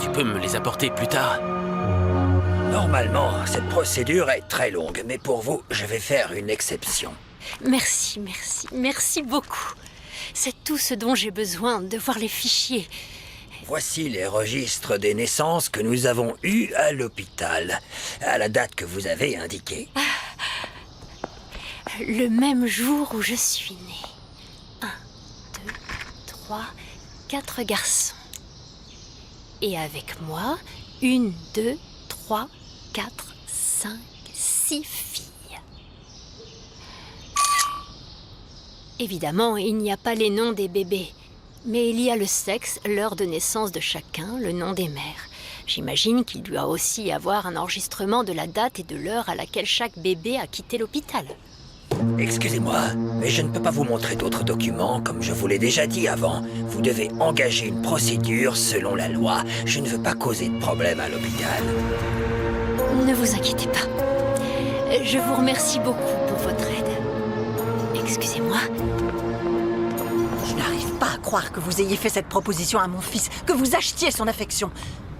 Tu peux me les apporter plus tard? Normalement, cette procédure est très longue, mais pour vous, je vais faire une exception. Merci beaucoup. C'est tout ce dont j'ai besoin, de voir les fichiers. Voici les registres des naissances que nous avons eus à l'hôpital, à la date que vous avez indiquée. Le même jour où je suis née. 1, 2, 3, 4 garçons. Et avec moi, 1, 2, 3, 4, 5, 6 filles. Évidemment, il n'y a pas les noms des bébés. Mais il y a le sexe, l'heure de naissance de chacun, le nom des mères. J'imagine qu'il doit aussi y avoir un enregistrement de la date et de l'heure à laquelle chaque bébé a quitté l'hôpital. Excusez-moi, mais je ne peux pas vous montrer d'autres documents, comme je vous l'ai déjà dit avant. Vous devez engager une procédure selon la loi. Je ne veux pas causer de problème à l'hôpital. Ne vous inquiétez pas. Je vous remercie beaucoup pour votre aide. Excusez-moi. Je n'arrive pas à croire que vous ayez fait cette proposition à mon fils, que vous achetiez son affection.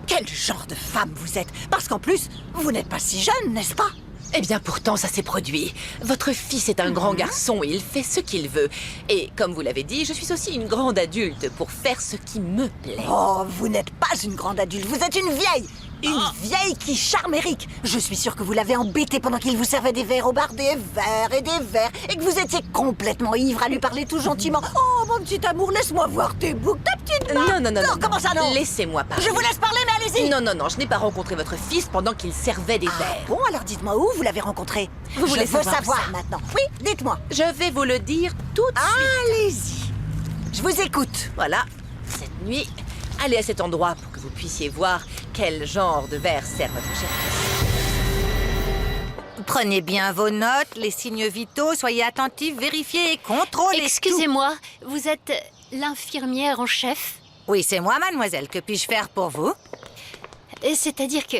Quel genre de femme vous êtes? Parce qu'en plus, vous n'êtes pas si jeune, n'est-ce pas? Eh bien, pourtant, ça s'est produit. Votre fils est un grand garçon et il fait ce qu'il veut. Et comme vous l'avez dit, je suis aussi une grande adulte pour faire ce qui me plaît. Oh, vous n'êtes pas une grande adulte, vous êtes une vieille! Une vieille qui charme Eric. Je suis sûre que vous l'avez embêté pendant qu'il vous servait des verres au bar, des verres, et que vous étiez complètement ivre à lui parler tout gentiment. Oh, mon petit amour, laisse-moi voir tes boucles, ta petite main. Non, comment ça, non? Laissez-moi parler. Je vous laisse parler, mais allez-y. Non, je n'ai pas rencontré votre fils pendant qu'il servait des verres. Bon, alors dites-moi où vous l'avez rencontré. Vous voulez Je veux savoir ça maintenant. Oui, dites-moi. Je vais vous le dire tout de suite. Allez-y. Je vous écoute. Voilà, cette nuit, allez à cet endroit pour que vous puissiez voir quel genre de verre sert votre cher fils. Prenez bien vos notes, les signes vitaux, soyez attentifs, vérifiez et contrôlez. Excusez-moi, vous êtes l'infirmière en chef? Oui, c'est moi, mademoiselle. Que puis-je faire pour vous? C'est-à-dire que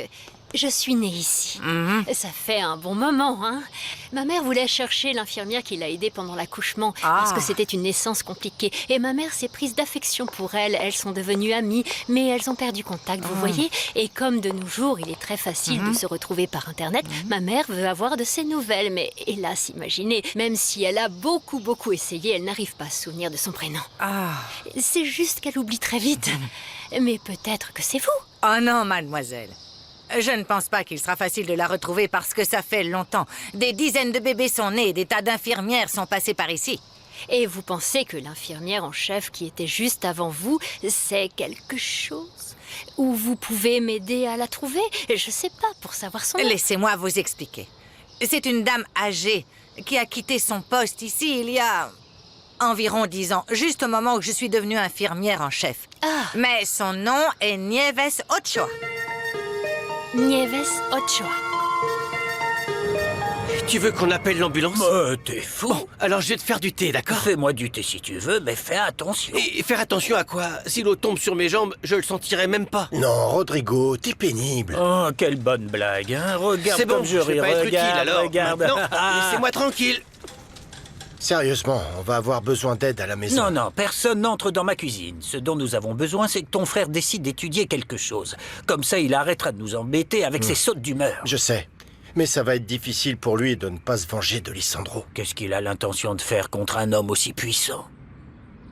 je suis née ici. Ça fait un bon moment, hein. Ma mère voulait chercher l'infirmière qui l'a aidée pendant l'accouchement parce que c'était une naissance compliquée. Et ma mère s'est prise d'affection pour elle. Elles sont devenues amies, mais elles ont perdu contact, vous voyez. Et comme de nos jours, il est très facile de se retrouver par Internet, ma mère veut avoir de ses nouvelles. Mais hélas, imaginez, même si elle a beaucoup essayé, elle n'arrive pas à se souvenir de son prénom. C'est juste qu'elle oublie très vite. Mais peut-être que c'est vous. Oh non, mademoiselle. Je ne pense pas qu'il sera facile de la retrouver parce que ça fait longtemps. Des dizaines de bébés sont nés, des tas d'infirmières sont passées par ici. Et vous pensez que l'infirmière en chef qui était juste avant vous, c'est quelque chose? Ou vous pouvez m'aider à la trouver? Je sais pas, pour savoir son nom. Laissez-moi vous expliquer. C'est une dame âgée qui a quitté son poste ici il y a environ 10 ans, juste au moment où je suis devenue infirmière en chef. Mais son nom est Nieves Ochoa. Nieves Ochoa. Tu veux qu'on appelle l'ambulance? T'es fou. Bon, alors je vais te faire du thé, d'accord? Fais-moi du thé si tu veux, mais fais attention. Et faire attention à quoi? Si l'eau tombe sur mes jambes, je le sentirai même pas. Non, Rodrigo, t'es pénible. Oh, quelle bonne blague, hein. Regarde C'est bon, comme je vais pas être utile, alors. regarde. Maintenant, laissez-moi tranquille. Sérieusement, on va avoir besoin d'aide à la maison. Non, personne n'entre dans ma cuisine. Ce dont nous avons besoin, c'est que ton frère décide d'étudier quelque chose. Comme ça, il arrêtera de nous embêter avec ses sautes d'humeur. Je sais, mais ça va être difficile pour lui de ne pas se venger de Lisandro. Qu'est-ce qu'il a l'intention de faire contre un homme aussi puissant?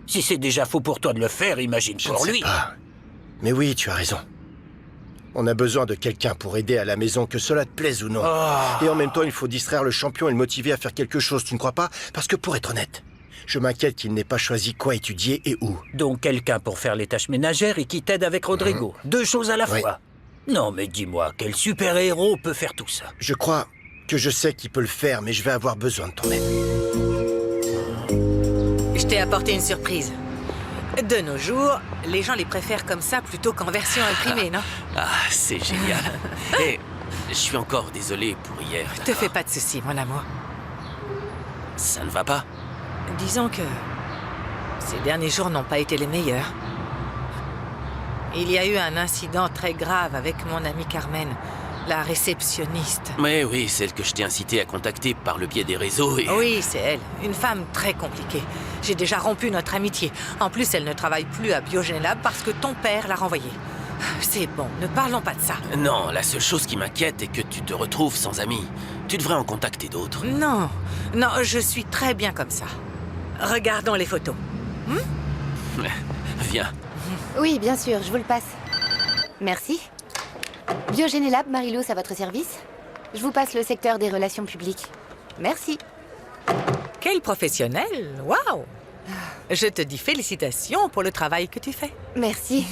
Si c'est déjà faux pour toi de le faire, imagine Je pour ne sais lui. pas. Mais oui, tu as raison. On a besoin de quelqu'un pour aider à la maison, que cela te plaise ou non. Et en même temps, il faut distraire le champion et le motiver à faire quelque chose, tu ne crois pas? Parce que pour être honnête, je m'inquiète qu'il n'ait pas choisi quoi étudier et où. Donc quelqu'un pour faire les tâches ménagères et qui t'aide avec Rodrigo. Deux choses à la Oui. fois. Non, mais dis-moi, quel super-héros peut faire tout ça? Je crois que je sais qu'il peut le faire, mais je vais avoir besoin de ton aide. Je t'ai apporté une surprise. De nos jours, les gens les préfèrent comme ça plutôt qu'en version imprimée, non? C'est génial. Et je suis encore désolé pour hier. Te fais pas de soucis, mon amour. Ça ne va pas? Disons que ces derniers jours n'ont pas été les meilleurs. Il y a eu un incident très grave avec mon amie Carmen, la réceptionniste. Mais oui, celle que je t'ai incité à contacter par le biais des réseaux et... Oui, c'est elle. Une femme très compliquée. J'ai déjà rompu notre amitié. En plus, elle ne travaille plus à Biogen Lab parce que ton père l'a renvoyée. C'est bon, ne parlons pas de ça. Non, la seule chose qui m'inquiète est que tu te retrouves sans amis. Tu devrais en contacter d'autres. Non, non, je suis très bien comme ça. Regardons les photos. Viens. Oui, bien sûr, je vous le passe. Merci. Biogénélab, Marilous, à votre service. Je vous passe le secteur des relations publiques. Merci. Quel professionnel! Waouh! Je te dis félicitations pour le travail que tu fais. Merci.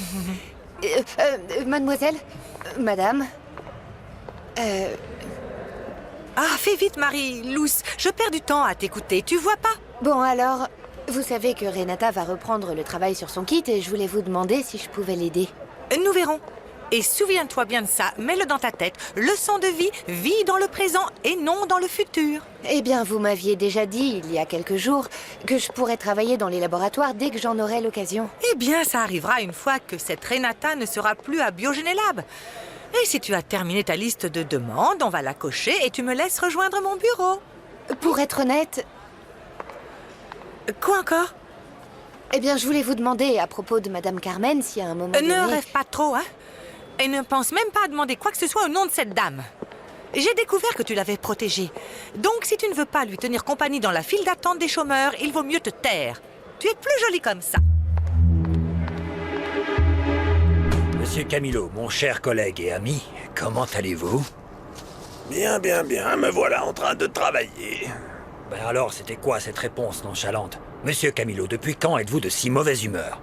Mademoiselle, madame. Ah, fais vite, Marie-Louce. Je perds du temps à t'écouter, tu vois pas? Bon, alors, vous savez que Renata va reprendre le travail sur son kit et je voulais vous demander si je pouvais l'aider. Nous verrons. Et souviens-toi bien de ça, mets-le dans ta tête. Leçon de vie, vis dans le présent et non dans le futur. Eh bien, vous m'aviez déjà dit, il y a quelques jours, que je pourrais travailler dans les laboratoires dès que j'en aurai l'occasion. Eh bien, ça arrivera une fois que cette Renata ne sera plus à Biogénélab. Et si tu as terminé ta liste de demandes, on va la cocher et tu me laisses rejoindre mon bureau. Pour être honnête, Quoi encore? eh bien, je voulais vous demander à propos de Madame Carmen si à un moment donné... Ne rêve pas trop, hein? Et ne pense même pas à demander quoi que ce soit au nom de cette dame. J'ai découvert que tu l'avais protégée. Donc, si tu ne veux pas lui tenir compagnie dans la file d'attente des chômeurs, il vaut mieux te taire. Tu es plus jolie comme ça. Monsieur Camilo, mon cher collègue et ami, comment allez-vous? Bien, bien, bien, me voilà en train de travailler. Ben alors, c'était quoi cette réponse nonchalante? Monsieur Camilo, depuis quand êtes-vous de si mauvaise humeur?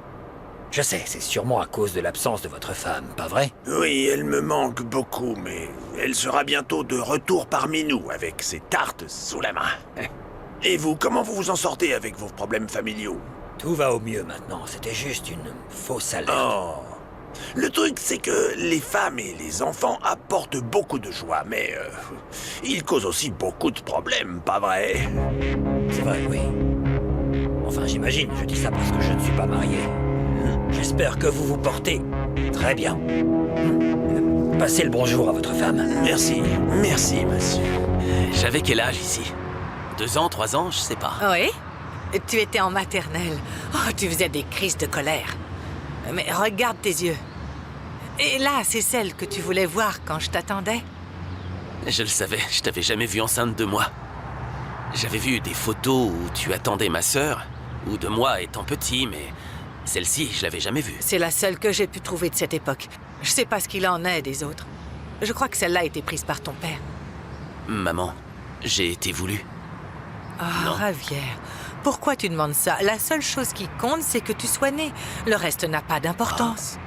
Je sais, c'est sûrement à cause de l'absence de votre femme, pas vrai? Oui, elle me manque beaucoup, mais elle sera bientôt de retour parmi nous avec ses tartes sous la main. Et vous, comment vous vous en sortez avec vos problèmes familiaux? Tout va au mieux maintenant, c'était juste une fausse alerte. Oh. Le truc, c'est que les femmes et les enfants apportent beaucoup de joie, mais ils causent aussi beaucoup de problèmes, pas vrai? C'est vrai, oui. Enfin, j'imagine, je dis ça parce que je ne suis pas marié. J'espère que vous vous portez très bien. Passez le bonjour à votre femme. Merci, merci, monsieur. J'avais quel âge ici? 2 ans, 3 ans, je sais pas. Oui? Tu étais en maternelle. Oh, tu faisais des crises de colère. Mais regarde tes yeux. Et là, c'est celle que tu voulais voir quand je t'attendais. Je le savais, je t'avais jamais vu enceinte de moi. J'avais vu des photos où tu attendais ma sœur, ou de moi étant petit, mais celle-ci, je l'avais jamais vue. C'est la seule que j'ai pu trouver de cette époque. Je sais pas ce qu'il en est des autres. Je crois que celle-là a été prise par ton père. Maman, j'ai été voulu. Ah, Non. Ravière, pourquoi tu demandes ça? La seule chose qui compte, c'est que tu sois né. Le reste n'a pas d'importance.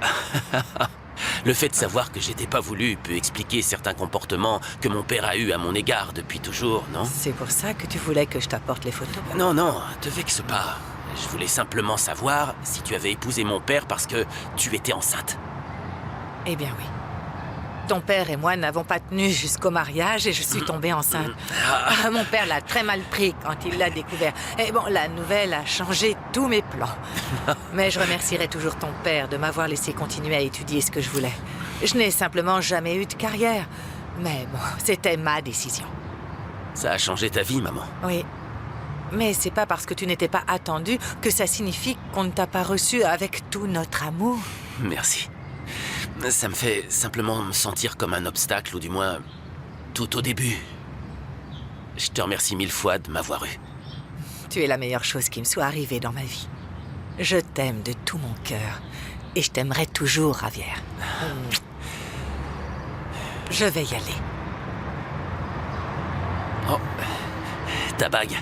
Le fait de savoir que j'étais pas voulu peut expliquer certains comportements que mon père a eus à mon égard depuis toujours, non? C'est pour ça que tu voulais que je t'apporte les photos? Non, non, te vexe pas. Je voulais simplement savoir si tu avais épousé mon père parce que tu étais enceinte. Eh bien oui. Ton père et moi n'avons pas tenu jusqu'au mariage et je suis tombée enceinte. Ah, mon père l'a très mal pris quand il l'a découvert. Et bon, la nouvelle a changé tous mes plans. Mais je remercierai toujours ton père de m'avoir laissé continuer à étudier ce que je voulais. Je n'ai simplement jamais eu de carrière. Mais bon, c'était ma décision. Ça a changé ta vie, maman. Oui. Mais c'est pas parce que tu n'étais pas attendue que ça signifie qu'on ne t'a pas reçu avec tout notre amour. Merci. Ça me fait simplement me sentir comme un obstacle, ou du moins, tout au début. Je te remercie 1000 fois de m'avoir eu. Tu es la meilleure chose qui me soit arrivée dans ma vie. Je t'aime de tout mon cœur. Et je t'aimerai toujours, Ravière. Je vais y aller. Oh, ta bague.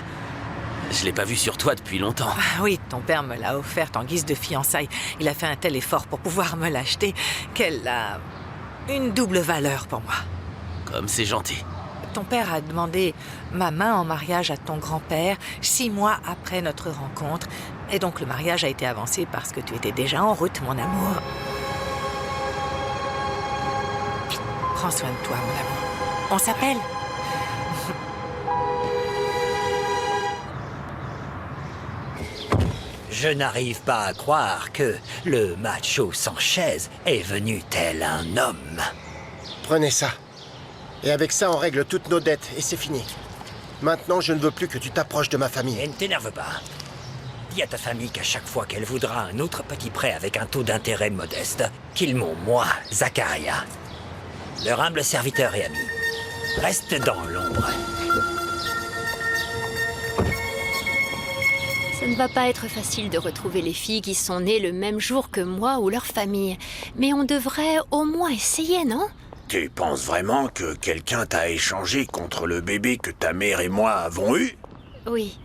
Je l'ai pas vue sur toi depuis longtemps. Ah oui, ton père me l'a offerte en guise de fiançailles. Il a fait un tel effort pour pouvoir me l'acheter qu'elle a une double valeur pour moi. Comme c'est gentil. Ton père a demandé ma main en mariage à ton grand-père 6 mois après notre rencontre. Et donc le mariage a été avancé parce que tu étais déjà en route, mon amour. Prends soin de toi, mon amour. On s'appelle? Je n'arrive pas à croire que le macho sans chaise est venu tel un homme. Prenez ça. Et avec ça, on règle toutes nos dettes, et c'est fini. Maintenant, je ne veux plus que tu t'approches de ma famille. Et ne t'énerve pas. Dis à ta famille qu'à chaque fois qu'elle voudra un autre petit prêt avec un taux d'intérêt modeste, qu'ils m'ont, moi, Zacharia, leur humble serviteur et ami. Reste dans l'ombre. Ça ne va pas être facile de retrouver les filles qui sont nées le même jour que moi ou leur famille. Mais on devrait au moins essayer, non? Tu penses vraiment que quelqu'un t'a échangé contre le bébé que ta mère et moi avons eu? Oui.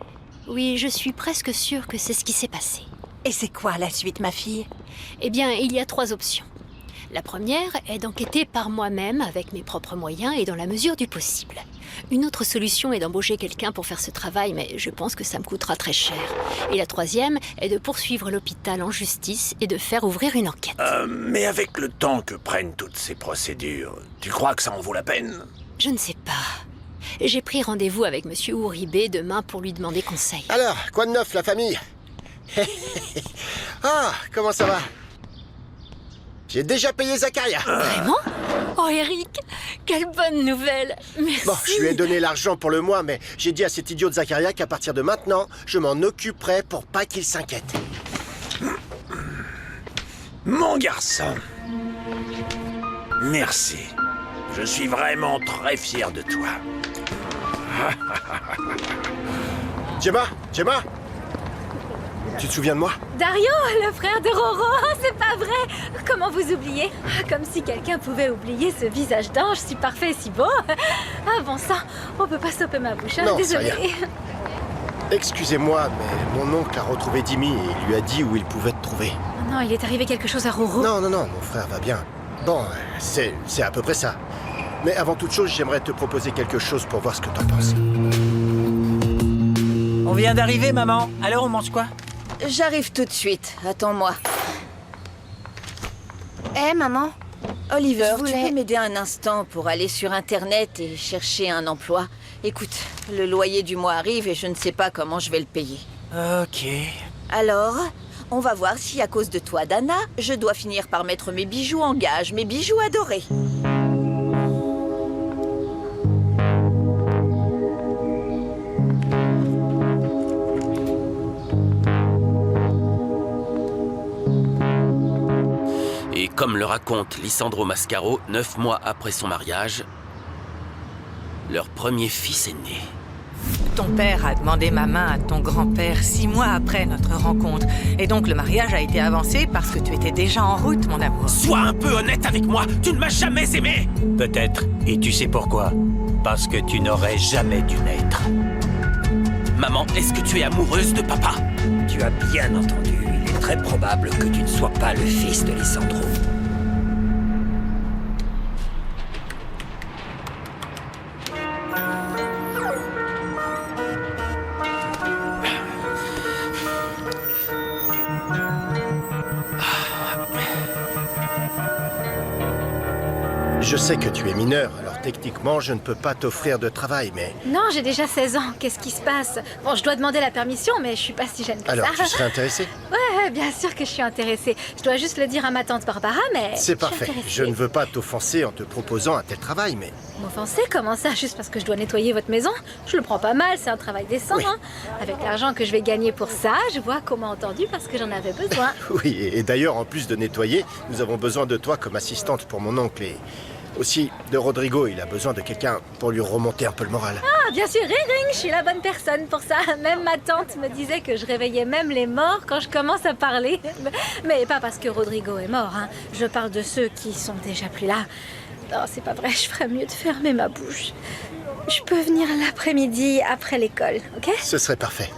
Oui, je suis presque sûre que c'est ce qui s'est passé. Et c'est quoi la suite, ma fille? Eh bien, il y a 3 options. La première est d'enquêter par moi-même avec mes propres moyens et dans la mesure du possible. Une autre solution est d'embaucher quelqu'un pour faire ce travail, mais je pense que ça me coûtera très cher. Et la troisième est de poursuivre l'hôpital en justice et de faire ouvrir une enquête. Mais avec le temps que prennent toutes ces procédures, tu crois que ça en vaut la peine? Je ne sais pas. J'ai pris rendez-vous avec Monsieur Uribe demain pour lui demander conseil. Alors, quoi de neuf, la famille? Ah, comment ça va? J'ai déjà payé Zacharia. Vraiment? Oh, Eric, quelle bonne nouvelle. Merci. Bon, je lui ai donné l'argent pour le mois, mais j'ai dit à cet idiot de Zacharia qu'à partir de maintenant, je m'en occuperai pour pas qu'il s'inquiète. Mon garçon, merci. Je suis vraiment très fier de toi. Gemma, tu te souviens de moi? Dario, le frère de Roro, c'est pas vrai. Comment vous oubliez? Comme si quelqu'un pouvait oublier ce visage d'ange si parfait et si beau. Ah bon sang, on peut pas stopper ma bouche, hein, Non, c'est désolée. rien. Excusez-moi, mais mon oncle a retrouvé Dimmy et il lui a dit où il pouvait te trouver. Non, il est arrivé quelque chose à Roro. Non, mon frère va bien. Bon, c'est à peu près ça. Mais avant toute chose, j'aimerais te proposer quelque chose pour voir ce que t'en penses. On vient d'arriver, maman. Alors, on mange quoi? J'arrive tout de suite, attends-moi. Hé, maman. Oliver, Je voulais- tu peux m'aider un instant pour aller sur Internet et chercher un emploi? Écoute, le loyer du mois arrive et je ne sais pas comment je vais le payer. Ok. Alors, on va voir si à cause de toi, Dana, je dois finir par mettre mes bijoux en gage, mes bijoux adorés. Et comme le raconte Lisandro Mascaro, 9 mois après son mariage, leur premier fils est né. Ton père a demandé ma main à ton grand-père 6 mois après notre rencontre. Et donc le mariage a été avancé parce que tu étais déjà en route, mon amour. Sois un peu honnête avec moi, tu ne m'as jamais aimé! Peut-être. Et tu sais pourquoi? Parce que tu n'aurais jamais dû naître. Maman, est-ce que tu es amoureuse de papa? Tu as bien entendu, il est très probable que tu ne sois pas le fils de Lisandro. Je sais que tu es mineur, alors techniquement, je ne peux pas t'offrir de travail, mais... Non, j'ai déjà 16 ans. Qu'est-ce qui se passe? Bon, je dois demander la permission, mais je suis pas si jeune que Alors, ça. tu serais intéressé? Ouais, bien sûr que je suis intéressée. Je dois juste le dire à ma tante Barbara, mais... C'est je suis parfait. intéressée. Je ne veux pas t'offenser en te proposant un tel travail, mais... M'offenser? Comment ça? Juste parce que je dois nettoyer votre maison? Je le prends pas mal, c'est un travail décent, Oui. hein. Avec l'argent que je vais gagner pour ça, je vois comment entendu parce que j'en avais besoin. Oui, et d'ailleurs, en plus de nettoyer, nous avons besoin de toi comme assistante pour mon oncle et... Aussi, de Rodrigo, il a besoin de quelqu'un pour lui remonter un peu le moral. Ah, bien sûr, ring ring, je suis la bonne personne pour ça. Même ma tante me disait que je réveillais même les morts quand je commence à parler. Mais pas parce que Rodrigo est mort, hein. Je parle de ceux qui sont déjà plus là. Non, c'est pas vrai, je ferais mieux de fermer ma bouche. Je peux venir l'après-midi après l'école, ok? Ce serait parfait.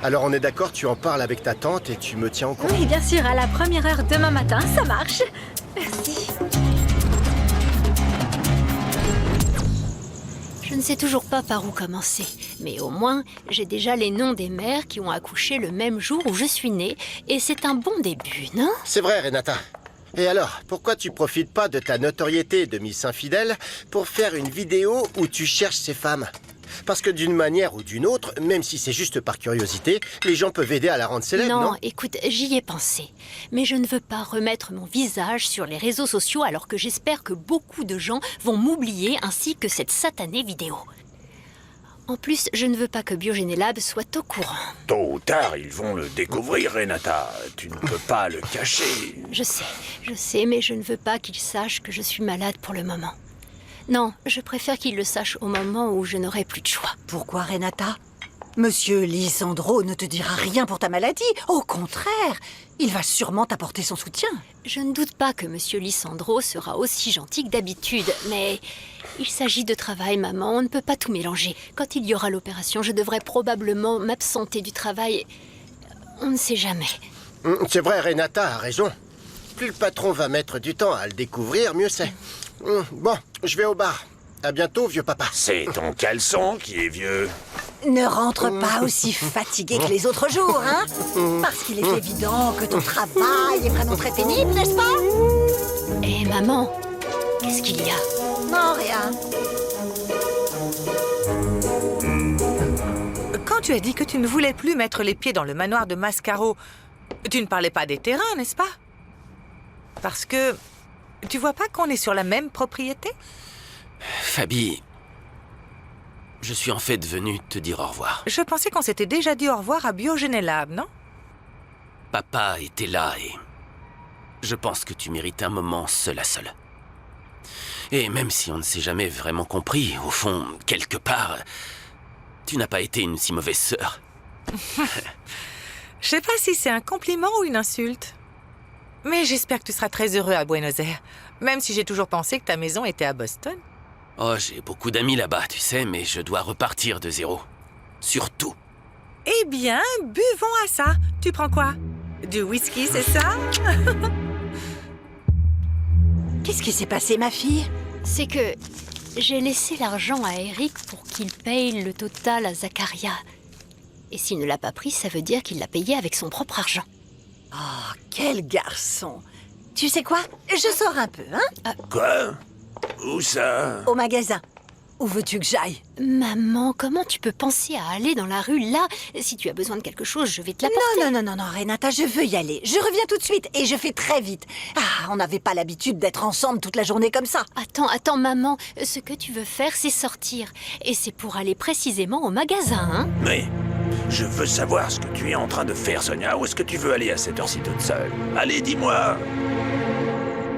Alors on est d'accord, tu en parles avec ta tante et tu me tiens au courant. Oui, bien sûr, à la première heure demain matin, ça marche. Merci. Je ne sais toujours pas par où commencer, mais au moins, j'ai déjà les noms des mères qui ont accouché le même jour où je suis née, et c'est un bon début, non? C'est vrai, Renata. Et alors, pourquoi tu profites pas de ta notoriété de Miss Infidèle pour faire une vidéo où tu cherches ces femmes? Parce que d'une manière ou d'une autre, même si c'est juste par curiosité, les gens peuvent aider à la rendre célèbre, non? Écoute, j'y ai pensé. Mais je ne veux pas remettre mon visage sur les réseaux sociaux alors que j'espère que beaucoup de gens vont m'oublier ainsi que cette satanée vidéo. En plus, je ne veux pas que Biogénélab soit au courant. Tôt ou tard, ils vont le découvrir, Renata. Tu ne peux pas le cacher. Je sais, mais je ne veux pas qu'il sache que je suis malade pour le moment. Non, je préfère qu'il le sache au moment où je n'aurai plus de choix. Pourquoi, Renata? Monsieur Lisandro ne te dira rien pour ta maladie. Au contraire, il va sûrement t'apporter son soutien. Je ne doute pas que Monsieur Lisandro sera aussi gentil que d'habitude, mais il s'agit de travail, maman, on ne peut pas tout mélanger. Quand il y aura l'opération, je devrais probablement m'absenter du travail. On ne sait jamais. C'est vrai, Renata a raison. Plus le patron va mettre du temps à le découvrir, mieux c'est. Bon, je vais au bar. À bientôt, vieux papa. C'est ton caleçon qui est vieux. Ne rentre pas aussi fatigué que les autres jours, hein? Parce qu'il est évident que ton travail est vraiment très pénible, n'est-ce pas? Eh, maman, qu'est-ce qu'il y a? Non, rien. Quand tu as dit que tu ne voulais plus mettre les pieds dans le manoir de Mascaro, tu ne parlais pas des terrains, n'est-ce pas? Parce que tu vois pas qu'on est sur la même propriété? Fabi, je suis en fait venu te dire au revoir. Je pensais qu'on s'était déjà dit au revoir à Biogénélab, non? Papa était là et je pense que tu mérites un moment seul à seul. Et même si on ne s'est jamais vraiment compris, au fond, quelque part, tu n'as pas été une si mauvaise sœur. Je sais pas si c'est un compliment ou une insulte. Mais j'espère que tu seras très heureux à Buenos Aires, même si j'ai toujours pensé que ta maison était à Boston. Oh, j'ai beaucoup d'amis là-bas, tu sais, mais je dois repartir de zéro. Surtout. Eh bien, buvons à ça. Tu prends quoi? Du whisky, c'est ça? Qu'est-ce qui s'est passé, ma fille? C'est que j'ai laissé l'argent à Eric pour qu'il paye le total à Zacharia. Et s'il ne l'a pas pris, ça veut dire qu'il l'a payé avec son propre argent. Oh, quel garçon! Tu sais quoi? Je sors un peu, hein? Quoi? Où ça? Au magasin. Où veux-tu que j'aille? Maman, comment tu peux penser à aller dans la rue là? Si tu as besoin de quelque chose, je vais te l'apporter. Non, Renata, je veux y aller. Je reviens tout de suite et je fais très vite. Ah, on n'avait pas l'habitude d'être ensemble toute la journée comme ça. Attends, maman. Ce que tu veux faire, c'est sortir. Et c'est pour aller précisément au magasin, hein? Mais je veux savoir ce que tu es en train de faire, Sonia. Où est-ce que tu veux aller à cette heure-ci toute seule? Allez, dis-moi.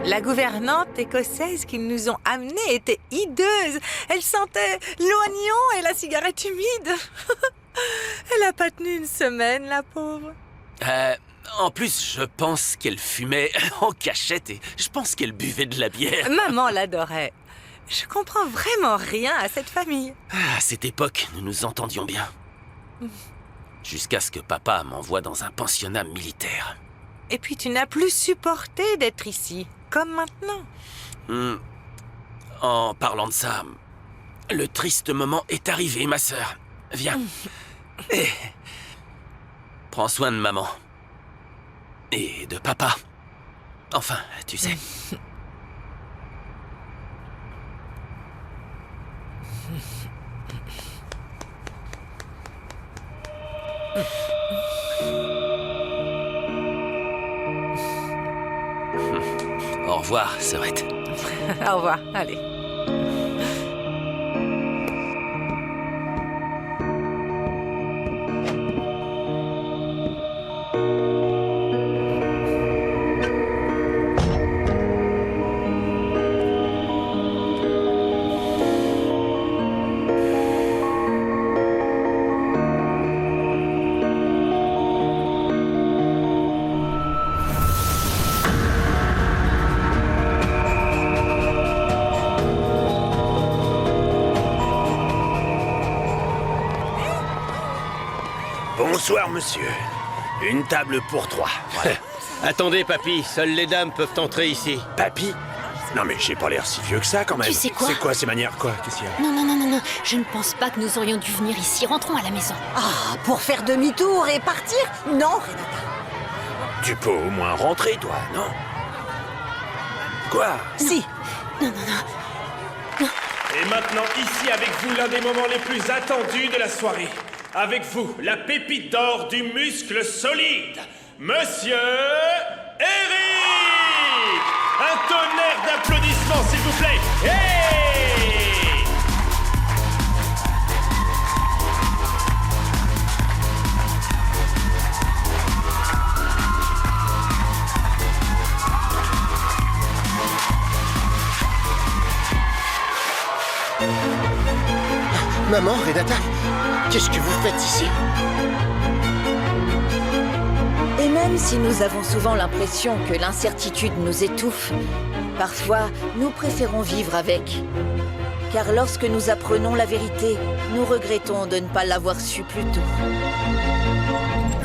La gouvernante écossaise qu'ils nous ont amenée était hideuse. Elle sentait l'oignon et la cigarette humide. Elle a pas tenu une semaine, la pauvre. En plus, je pense qu'elle fumait en cachette et je pense qu'elle buvait de la bière. Maman l'adorait. Je comprends vraiment rien à cette famille. À cette époque, nous nous entendions bien. Jusqu'à ce que papa m'envoie dans un pensionnat militaire. Et puis tu n'as plus supporté d'être ici, comme maintenant. En parlant de ça, le triste moment est arrivé, ma sœur. Viens. Prends soin de maman. Et de papa. Enfin, tu sais. Au revoir, sœurette. Au revoir, allez. Bonsoir, monsieur. Une table pour 3. Voilà. Attendez, papy, seules les dames peuvent entrer ici. Papy? Non mais j'ai pas l'air si vieux que ça quand même. Tu sais quoi? C'est quoi ces manières, quoi? Qu'est-ce qu'il y a? Non, je ne pense pas que nous aurions dû venir ici. Rentrons à la maison. Ah, pour faire demi-tour et partir? Non, Renata. Tu peux au moins rentrer, toi, non? Quoi? Si. Non. Et maintenant, ici avec vous, l'un des moments les plus attendus de la soirée. Avec vous, la pépite d'or du muscle solide, Monsieur Eric! Un tonnerre d'applaudissements, s'il vous plaît! Hey! Maman, Renata, qu'est-ce que vous faites ici? Et même si nous avons souvent l'impression que l'incertitude nous étouffe, parfois nous préférons vivre avec. Car lorsque nous apprenons la vérité, nous regrettons de ne pas l'avoir su plus tôt.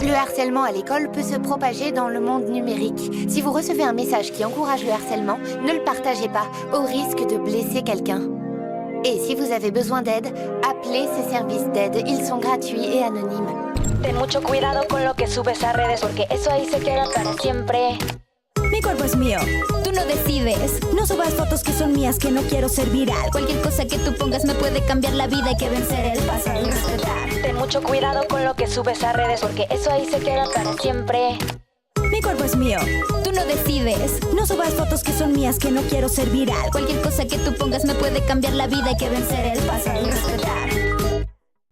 Le harcèlement à l'école peut se propager dans le monde numérique. Si vous recevez un message qui encourage le harcèlement, ne le partagez pas, au risque de blesser quelqu'un. Et si vous avez besoin d'aide, appelez ces services d'aide. Ils sont gratuits et anonymes. Ten mucho cuidado con lo que subes a redes, porque eso ahí se queda para siempre. Mi cuerpo es mío. Tú no decides. No subas fotos que son mías, que no quiero ser viral. Cualquier cosa que tú pongas me puede cambiar la vida. Hay que vencer el pasado y respetar. Ten mucho cuidado con lo que subes a redes, porque eso ahí se queda para siempre. Mi cuerpo es mío. Tú no decides. No subas fotos que son mías, que no quiero ser viral. Cualquier cosa que tú pongas me puede cambiar la vida. Hay que vencer el pasado y